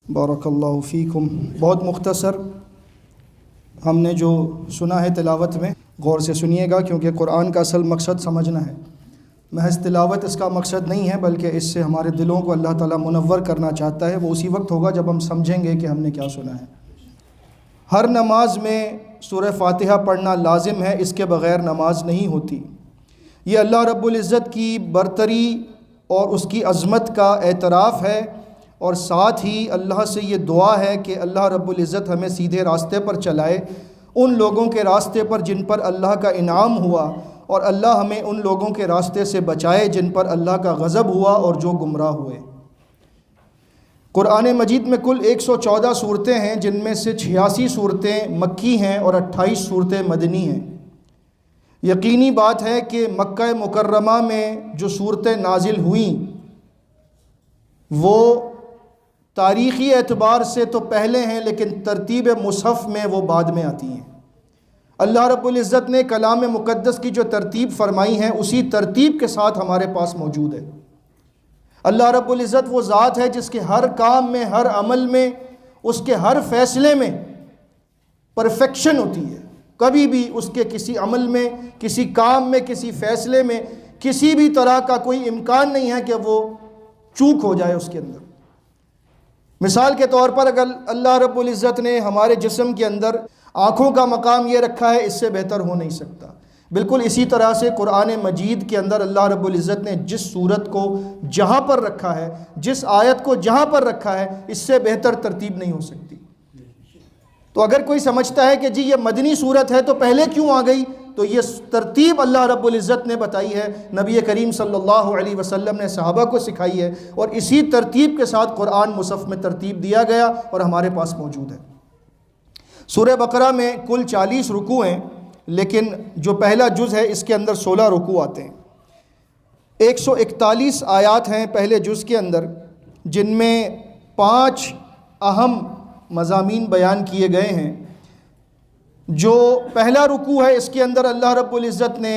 بارک اللہ فیکم۔ بہت مختصر ہم نے جو سنا ہے تلاوت میں، غور سے سنیے گا، کیونکہ قرآن کا اصل مقصد سمجھنا ہے۔ محض تلاوت اس کا مقصد نہیں ہے، بلکہ اس سے ہمارے دلوں کو اللہ تعالیٰ منور کرنا چاہتا ہے۔ وہ اسی وقت ہوگا جب ہم سمجھیں گے کہ ہم نے کیا سنا ہے۔ ہر نماز میں سورہ فاتحہ پڑھنا لازم ہے، اس کے بغیر نماز نہیں ہوتی۔ یہ اللہ رب العزت کی برتری اور اس کی عظمت کا اعتراف ہے، اور ساتھ ہی اللہ سے یہ دعا ہے کہ اللہ رب العزت ہمیں سیدھے راستے پر چلائے، ان لوگوں کے راستے پر جن پر اللہ کا انعام ہوا، اور اللہ ہمیں ان لوگوں کے راستے سے بچائے جن پر اللہ کا غضب ہوا اور جو گمراہ ہوئے۔ قرآن مجید میں کل 114 صورتیں ہیں، جن میں سے 86 صورتیں مکی ہیں اور 28 صورتیں مدنی ہیں۔ یقینی بات ہے کہ مکہ مکرمہ میں جو صورتیں نازل ہوئیں وہ تاریخی اعتبار سے تو پہلے ہیں، لیکن ترتیب مصحف میں وہ بعد میں آتی ہیں۔ اللہ رب العزت نے کلام مقدس کی جو ترتیب فرمائی ہے، اسی ترتیب کے ساتھ ہمارے پاس موجود ہے۔ اللہ رب العزت وہ ذات ہے جس کے ہر کام میں، ہر عمل میں، اس کے ہر فیصلے میں پرفیکشن ہوتی ہے۔ کبھی بھی اس کے کسی عمل میں، کسی کام میں، کسی فیصلے میں کسی بھی طرح کا کوئی امکان نہیں ہے کہ وہ چوک ہو جائے اس کے اندر۔ مثال کے طور پر اگر اللہ رب العزت نے ہمارے جسم کے اندر آنکھوں کا مقام یہ رکھا ہے، اس سے بہتر ہو نہیں سکتا۔ بالکل اسی طرح سے قرآن مجید کے اندر اللہ رب العزت نے جس صورت کو جہاں پر رکھا ہے، جس آیت کو جہاں پر رکھا ہے، اس سے بہتر ترتیب نہیں ہو سکتی۔ تو اگر کوئی سمجھتا ہے کہ جی یہ مدنی صورت ہے تو پہلے کیوں آ گئی، تو یہ ترتیب اللہ رب العزت نے بتائی ہے، نبی کریم صلی اللہ علیہ وسلم نے صحابہ کو سکھائی ہے، اور اسی ترتیب کے ساتھ قرآن مصحف میں ترتیب دیا گیا اور ہمارے پاس موجود ہے۔ سورہ بقرہ میں کل 40 رکوع ہیں، لیکن جو پہلا جز ہے اس کے اندر 16 رکوع آتے ہیں۔ 141 آیات ہیں پہلے جز کے اندر، جن میں 5 اہم مضامین بیان کیے گئے ہیں۔ جو پہلا رکوع ہے اس کے اندر اللہ رب العزت نے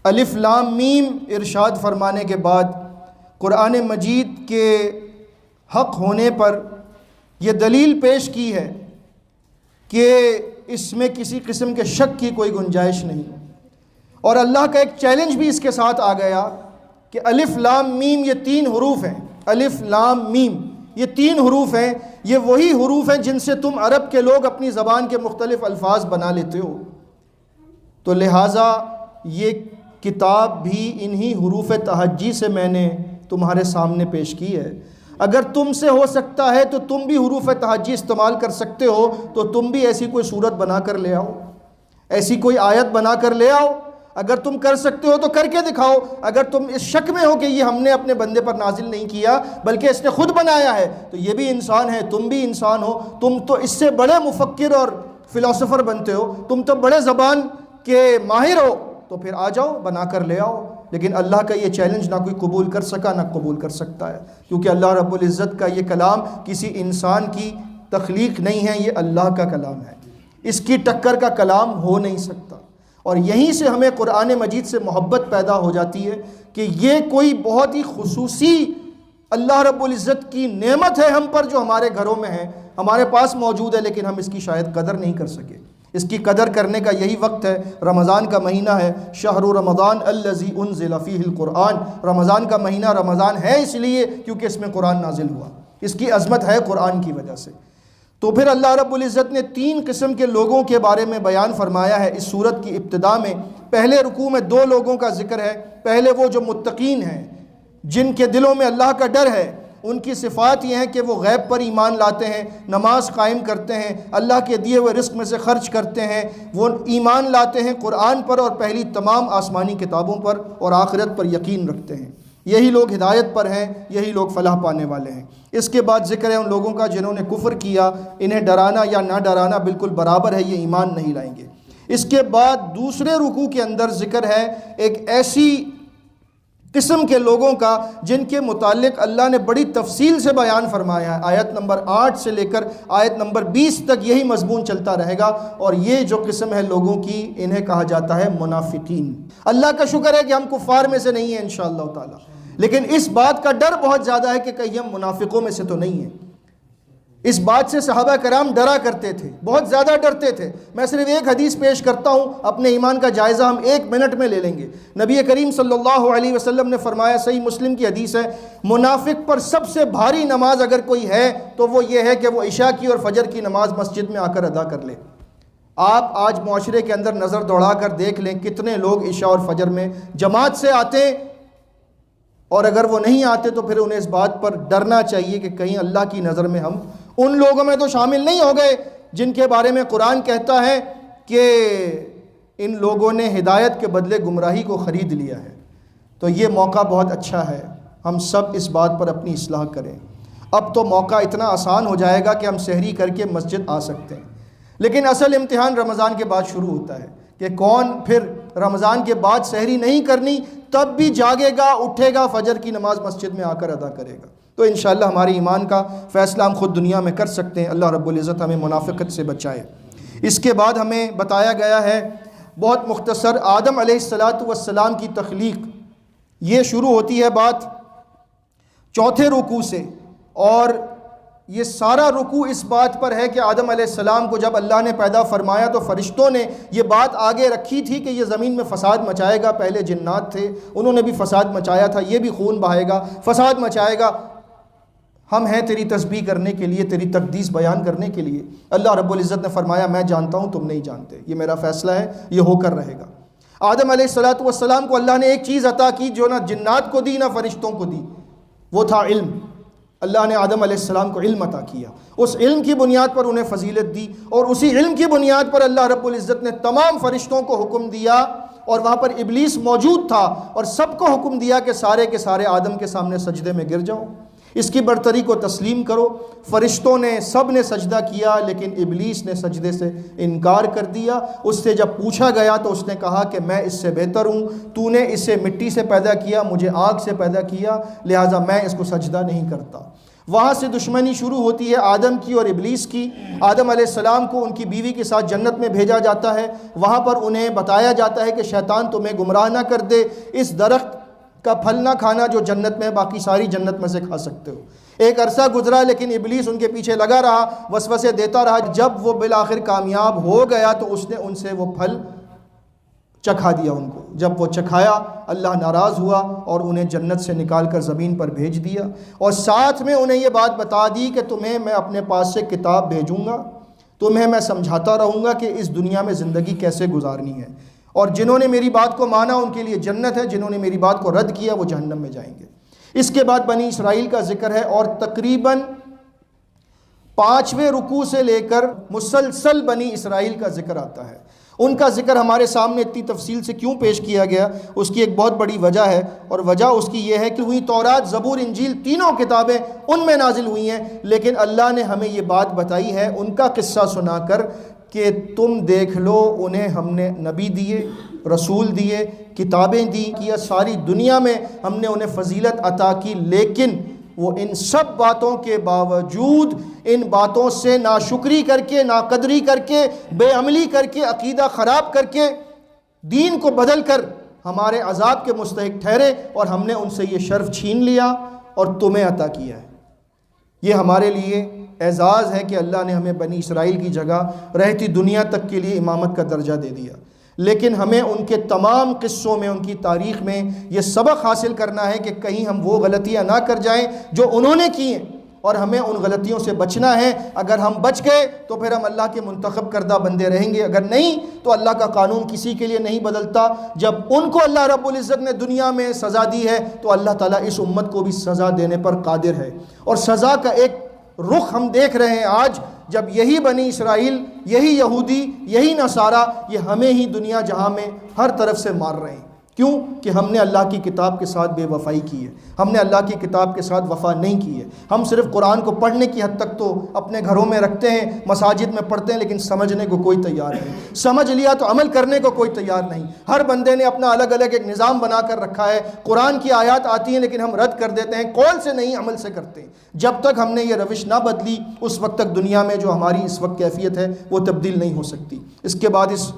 الف لام میم ارشاد فرمانے کے بعد قرآن مجید کے حق ہونے پر یہ دلیل پیش کی ہے کہ اس میں کسی قسم کے شک کی کوئی گنجائش نہیں، اور اللہ کا ایک چیلنج بھی اس کے ساتھ آ گیا کہ الف لام میم یہ 3 حروف ہیں۔ الف لام میم یہ 3 حروف ہیں، یہ وہی حروف ہیں جن سے تم عرب کے لوگ اپنی زبان کے مختلف الفاظ بنا لیتے ہو، تو لہٰذا یہ کتاب بھی انہی حروف تہجی سے میں نے تمہارے سامنے پیش کی ہے۔ اگر تم سے ہو سکتا ہے تو تم بھی حروف تہجی استعمال کر سکتے ہو، تو تم بھی ایسی کوئی صورت بنا کر لے آؤ، ایسی کوئی آیت بنا کر لے آؤ۔ اگر تم کر سکتے ہو تو کر کے دکھاؤ۔ اگر تم اس شک میں ہو کہ یہ ہم نے اپنے بندے پر نازل نہیں کیا بلکہ اس نے خود بنایا ہے، تو یہ بھی انسان ہے، تم بھی انسان ہو، تم تو اس سے بڑے مفکر اور فلاسفر بنتے ہو، تم تو بڑے زبان کے ماہر ہو، تو پھر آ جاؤ، بنا کر لے آؤ۔ لیکن اللہ کا یہ چیلنج نہ کوئی قبول کر سکا، نہ قبول کر سکتا ہے، کیونکہ اللہ رب العزت کا یہ کلام کسی انسان کی تخلیق نہیں ہے، یہ اللہ کا کلام ہے، اس کی ٹکر کا کلام ہو نہیں سکتا۔ اور یہیں سے ہمیں قرآن مجید سے محبت پیدا ہو جاتی ہے کہ یہ کوئی بہت ہی خصوصی اللہ رب العزت کی نعمت ہے ہم پر، جو ہمارے گھروں میں ہے، ہمارے پاس موجود ہے، لیکن ہم اس کی شاید قدر نہیں کر سکے۔ اس کی قدر کرنے کا یہی وقت ہے، رمضان کا مہینہ ہے۔ شہر رمضان الذی انزل فیہ القرآن، رمضان کا مہینہ رمضان ہے اس لیے کیونکہ اس میں قرآن نازل ہوا، اس کی عظمت ہے قرآن کی وجہ سے۔ تو پھر اللہ رب العزت نے 3 قسم کے لوگوں کے بارے میں بیان فرمایا ہے اس سورت کی ابتدا میں۔ پہلے رکوع میں 2 لوگوں کا ذکر ہے۔ پہلے وہ جو متقین ہیں، جن کے دلوں میں اللہ کا ڈر ہے، ان کی صفات یہ ہیں کہ وہ غیب پر ایمان لاتے ہیں، نماز قائم کرتے ہیں، اللہ کے دیے ہوئے رزق میں سے خرچ کرتے ہیں، وہ ایمان لاتے ہیں قرآن پر اور پہلی تمام آسمانی کتابوں پر، اور آخرت پر یقین رکھتے ہیں۔ یہی لوگ ہدایت پر ہیں، یہی لوگ فلاح پانے والے ہیں۔ اس کے بعد ذکر ہے ان لوگوں کا جنہوں نے کفر کیا، انہیں ڈرانا یا نہ ڈرانا بالکل برابر ہے، یہ ایمان نہیں لائیں گے۔ اس کے بعد دوسرے رکوع کے اندر ذکر ہے ایک ایسی قسم کے لوگوں کا جن کے متعلق اللہ نے بڑی تفصیل سے بیان فرمایا ہے۔ آیت نمبر 8 سے لے کر آیت نمبر 20 تک یہی مضمون چلتا رہے گا، اور یہ جو قسم ہے لوگوں کی، انہیں کہا جاتا ہے منافقین۔ اللہ کا شکر ہے کہ ہم کفار میں سے نہیں ہیں انشاءاللہ تعالی، لیکن اس بات کا ڈر بہت زیادہ ہے کہ کہیں ہم منافقوں میں سے تو نہیں ہیں۔ اس بات سے صحابہ کرام ڈرا کرتے تھے، بہت زیادہ ڈرتے تھے۔ میں صرف ایک حدیث پیش کرتا ہوں، اپنے ایمان کا جائزہ ہم 1 منٹ میں لے لیں گے۔ نبی کریم صلی اللہ علیہ وسلم نے فرمایا، صحیح مسلم کی حدیث ہے، منافق پر سب سے بھاری نماز اگر کوئی ہے تو وہ یہ ہے کہ وہ عشاء کی اور فجر کی نماز مسجد میں آ کر ادا کر لے۔ آپ آج معاشرے کے اندر نظر دوڑا کر دیکھ لیں کتنے لوگ عشاء اور فجر میں جماعت سے آتے ہیں، اور اگر وہ نہیں آتے تو پھر انہیں اس بات پر ڈرنا چاہیے کہ کہیں اللہ کی نظر میں ہم ان لوگوں میں تو شامل نہیں ہو گئے جن کے بارے میں قرآن کہتا ہے کہ ان لوگوں نے ہدایت کے بدلے گمراہی کو خرید لیا ہے۔ تو یہ موقع بہت اچھا ہے، ہم سب اس بات پر اپنی اصلاح کریں۔ اب تو موقع اتنا آسان ہو جائے گا کہ ہم سحری کر کے مسجد آ سکتے ہیں، لیکن اصل امتحان رمضان کے بعد شروع ہوتا ہے کہ کون پھر رمضان کے بعد سحری نہیں کرنی تب بھی جاگے گا، اٹھے گا، فجر کی نماز مسجد میں آ کر ادا کرے گا۔ تو انشاءاللہ ہمارے ایمان کا فیصلہ ہم خود دنیا میں کر سکتے ہیں۔ اللہ رب العزت ہمیں منافقت سے بچائے۔ اس کے بعد ہمیں بتایا گیا ہے بہت مختصر آدم علیہ السلام کی تخلیق۔ یہ شروع ہوتی ہے بات 4تھے رکوع سے، اور یہ سارا رکوع اس بات پر ہے کہ آدم علیہ السلام کو جب اللہ نے پیدا فرمایا تو فرشتوں نے یہ بات آگے رکھی تھی کہ یہ زمین میں فساد مچائے گا۔ پہلے جنات تھے، انہوں نے بھی فساد مچایا تھا، یہ بھی خون بہائے گا، فساد مچائے گا۔ ہم ہیں تیری تسبیح کرنے کے لیے، تیری تقدیس بیان کرنے کے لیے۔ اللہ رب العزت نے فرمایا میں جانتا ہوں تم نہیں جانتے، یہ میرا فیصلہ ہے، یہ ہو کر رہے گا۔ آدم علیہ السلام کو اللہ نے ایک چیز عطا کی جو نہ جنات کو دی نہ فرشتوں کو دی، وہ تھا علم۔ اللہ نے آدم علیہ السلام کو علم عطا کیا، اس علم کی بنیاد پر انہیں فضیلت دی، اور اسی علم کی بنیاد پر اللہ رب العزت نے تمام فرشتوں کو حکم دیا، اور وہاں پر ابلیس موجود تھا، اور سب کو حکم دیا کہ سارے کے سارے آدم کے سامنے سجدے میں گر جاؤ، اس کی برتری کو تسلیم کرو۔ فرشتوں نے سب نے سجدہ کیا، لیکن ابلیس نے سجدے سے انکار کر دیا۔ اس سے جب پوچھا گیا تو اس نے کہا کہ میں اس سے بہتر ہوں، تو نے اسے مٹی سے پیدا کیا، مجھے آگ سے پیدا کیا، لہٰذا میں اس کو سجدہ نہیں کرتا۔ وہاں سے دشمنی شروع ہوتی ہے آدم کی اور ابلیس کی۔ آدم علیہ السلام کو ان کی بیوی کے ساتھ جنت میں بھیجا جاتا ہے، وہاں پر انہیں بتایا جاتا ہے کہ شیطان تمہیں گمراہ نہ کر دے، اس درخت کا پھل نہ کھانا جو جنت میں، باقی ساری جنت میں سے کھا سکتے ہو۔ ایک عرصہ گزرا لیکن ابلیس ان کے پیچھے لگا رہا، وسوسے دیتا رہا۔ جب وہ بالآخر کامیاب ہو گیا تو اس نے ان سے وہ پھل چکھا دیا ان کو۔ جب وہ چکھایا اللہ ناراض ہوا اور انہیں جنت سے نکال کر زمین پر بھیج دیا، اور ساتھ میں انہیں یہ بات بتا دی کہ تمہیں میں اپنے پاس سے کتاب بھیجوں گا، تمہیں میں سمجھاتا رہوں گا کہ اس دنیا میں زندگی کیسے گزارنی ہے، اور جنہوں نے میری بات کو مانا ان کے لیے جنت ہے، جنہوں نے میری بات کو رد کیا وہ جہنم میں جائیں گے۔ اس کے بعد بنی اسرائیل کا ذکر ہے، اور تقریباً 5ویں رکوع سے لے کر مسلسل بنی اسرائیل کا ذکر آتا ہے۔ ان کا ذکر ہمارے سامنے اتنی تفصیل سے کیوں پیش کیا گیا، اس کی ایک بہت بڑی وجہ ہے، اور وجہ اس کی یہ ہے کہ ہوئی تورات، زبور، انجیل تینوں کتابیں ان میں نازل ہوئی ہیں، لیکن اللہ نے ہمیں یہ بات بتائی ہے ان کا قصہ سنا کر کہ تم دیکھ لو انہیں ہم نے نبی دیے، رسول دیے، کتابیں دی، کیا ساری دنیا میں ہم نے انہیں فضیلت عطا کی، لیکن وہ ان سب باتوں کے باوجود ان باتوں سے ناشکری کر کے، ناقدری کر کے، بے عملی کر کے، عقیدہ خراب کر کے، دین کو بدل کر ہمارے عذاب کے مستحق ٹھہرے، اور ہم نے ان سے یہ شرف چھین لیا اور تمہیں عطا کیا ہے۔ یہ ہمارے لیے اعزاز ہے کہ اللہ نے ہمیں بنی اسرائیل کی جگہ رہتی دنیا تک کے لیے امامت کا درجہ دے دیا، لیکن ہمیں ان کے تمام قصوں میں، ان کی تاریخ میں یہ سبق حاصل کرنا ہے کہ کہیں ہم وہ غلطیاں نہ کر جائیں جو انہوں نے کی ہیں، اور ہمیں ان غلطیوں سے بچنا ہے۔ اگر ہم بچ گئے تو پھر ہم اللہ کے منتخب کردہ بندے رہیں گے، اگر نہیں تو اللہ کا قانون کسی کے لیے نہیں بدلتا۔ جب ان کو اللہ رب العزت نے دنیا میں سزا دی ہے تو اللہ تعالیٰ اس امت کو بھی سزا دینے پر قادر ہے، اور سزا کا ایک رخ ہم دیکھ رہے ہیں آج، جب یہی بنی اسرائیل، یہی یہودی، یہی نصارہ، یہ ہمیں ہی دنیا جہاں میں ہر طرف سے مار رہے ہیں۔ کیوں؟ کہ ہم نے اللہ کی کتاب کے ساتھ بے وفائی کی ہے، ہم نے اللہ کی کتاب کے ساتھ وفا نہیں کی ہے۔ ہم صرف قرآن کو پڑھنے کی حد تک تو اپنے گھروں میں رکھتے ہیں، مساجد میں پڑھتے ہیں، لیکن سمجھنے کو کوئی تیار نہیں، سمجھ لیا تو عمل کرنے کو کوئی تیار نہیں۔ ہر بندے نے اپنا الگ الگ ایک نظام بنا کر رکھا ہے، قرآن کی آیات آتی ہیں لیکن ہم رد کر دیتے ہیں، قول سے نہیں عمل سے کرتے ہیں۔ جب تک ہم نے یہ روش نہ بدلی اس وقت تک دنیا میں جو ہماری اس وقت کیفیت ہے وہ تبدیل نہیں ہو سکتی۔ اس کے بعد اس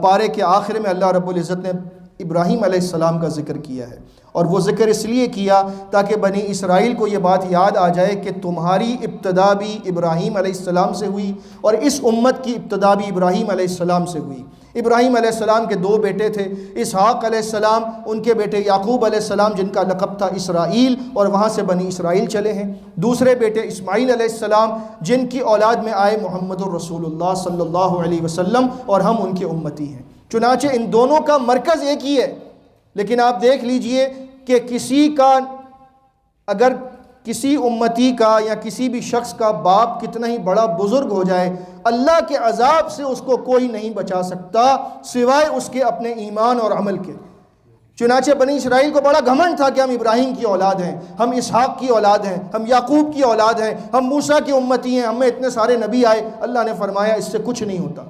پارے کے آخر میں اللہ رب العزت نے ابراہیم علیہ السلام کا ذکر کیا ہے، اور وہ ذکر اس لیے کیا تاکہ بنی اسرائیل کو یہ بات یاد آ جائے کہ تمہاری ابتدا بھی ابراہیم علیہ السلام سے ہوئی، اور اس امت کی ابتدا بھی ابراہیم علیہ السلام سے ہوئی۔ ابراہیم علیہ السلام کے 2 بیٹے تھے، اسحاق علیہ السلام، ان کے بیٹے یعقوب علیہ السلام جن کا لقب تھا اسرائیل، اور وہاں سے بنی اسرائیل چلے ہیں۔ دوسرے بیٹے اسماعیل علیہ السلام جن کی اولاد میں آئے محمد الرسول اللہ صلی اللہ علیہ وسلم، اور ہم ان کے امتی ہیں۔ چنانچہ ان دونوں کا مرکز ایک ہی ہے، لیکن آپ دیکھ لیجئے کہ اگر کسی امتی کا یا کسی بھی شخص کا باپ کتنا ہی بڑا بزرگ ہو جائے، اللہ کے عذاب سے اس کو کوئی نہیں بچا سکتا سوائے اس کے اپنے ایمان اور عمل کے۔ چنانچہ بنی اسرائیل کو بڑا گھمنڈ تھا کہ ہم ابراہیم کی اولاد ہیں، ہم اسحاق کی اولاد ہیں، ہم یعقوب کی اولاد ہیں، ہم موسیٰ کی امتی ہیں، ہمیں اتنے سارے نبی آئے۔ اللہ نے فرمایا اس سے کچھ نہیں ہوتا۔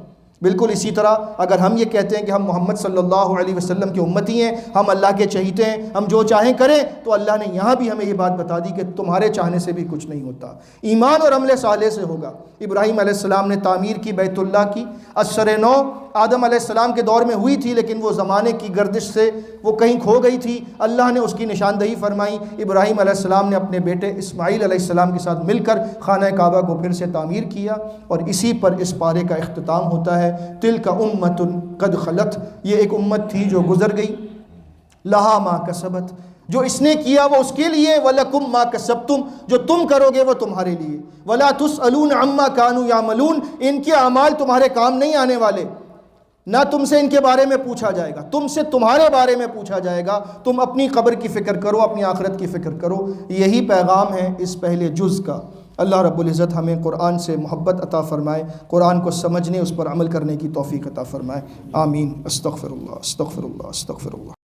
بالکل اسی طرح اگر ہم یہ کہتے ہیں کہ ہم محمد صلی اللہ علیہ وسلم کے امتی ہیں، ہم اللہ کے چہیتے ہیں، ہم جو چاہیں کریں، تو اللہ نے یہاں بھی ہمیں یہ بات بتا دی کہ تمہارے چاہنے سے بھی کچھ نہیں ہوتا، ایمان اور عمل صالح سے ہوگا۔ ابراہیم علیہ السلام نے تعمیر کی بیت اللہ کی، اثر نو آدم علیہ السلام کے دور میں ہوئی تھی، لیکن وہ زمانے کی گردش سے وہ کہیں کھو گئی تھی، اللہ نے اس کی نشاندہی فرمائی۔ ابراہیم علیہ السلام نے اپنے بیٹے اسماعیل علیہ السلام کے ساتھ مل کر خانہ کعبہ کو پھر سے تعمیر کیا، اور اسی پر اس پارے کا اختتام ہوتا ہے۔ تلک امت قد خلت، یہ ایک امت تھی جو گزر گئی، لہا ما کسبت، جو اس نے کیا وہ اس کے لیے، وَلَكُمْ مَا كَسَبْتُمْ، جو تم کرو گے وہ تمہارے لیے، وَلَا تُسْأَلُونَ عَمَّا كَانُوا يَعْمَلُونَ، ان کے اعمال تمہارے کام نہیں آنے والے، نہ تم سے ان کے بارے میں پوچھا جائے گا، تم سے تمہارے بارے میں پوچھا جائے گا۔ تم اپنی قبر کی فکر کرو، اپنی آخرت کی فکر کرو۔ یہی پیغام ہے اس پہلے جز کا۔ اللہ رب العزت ہمیں قرآن سے محبت عطا فرمائے، قرآن کو سمجھنے، اس پر عمل کرنے کی توفیق عطا فرمائے۔ آمین۔ استغفر اللہ، استغفر اللہ، استغفر اللہ۔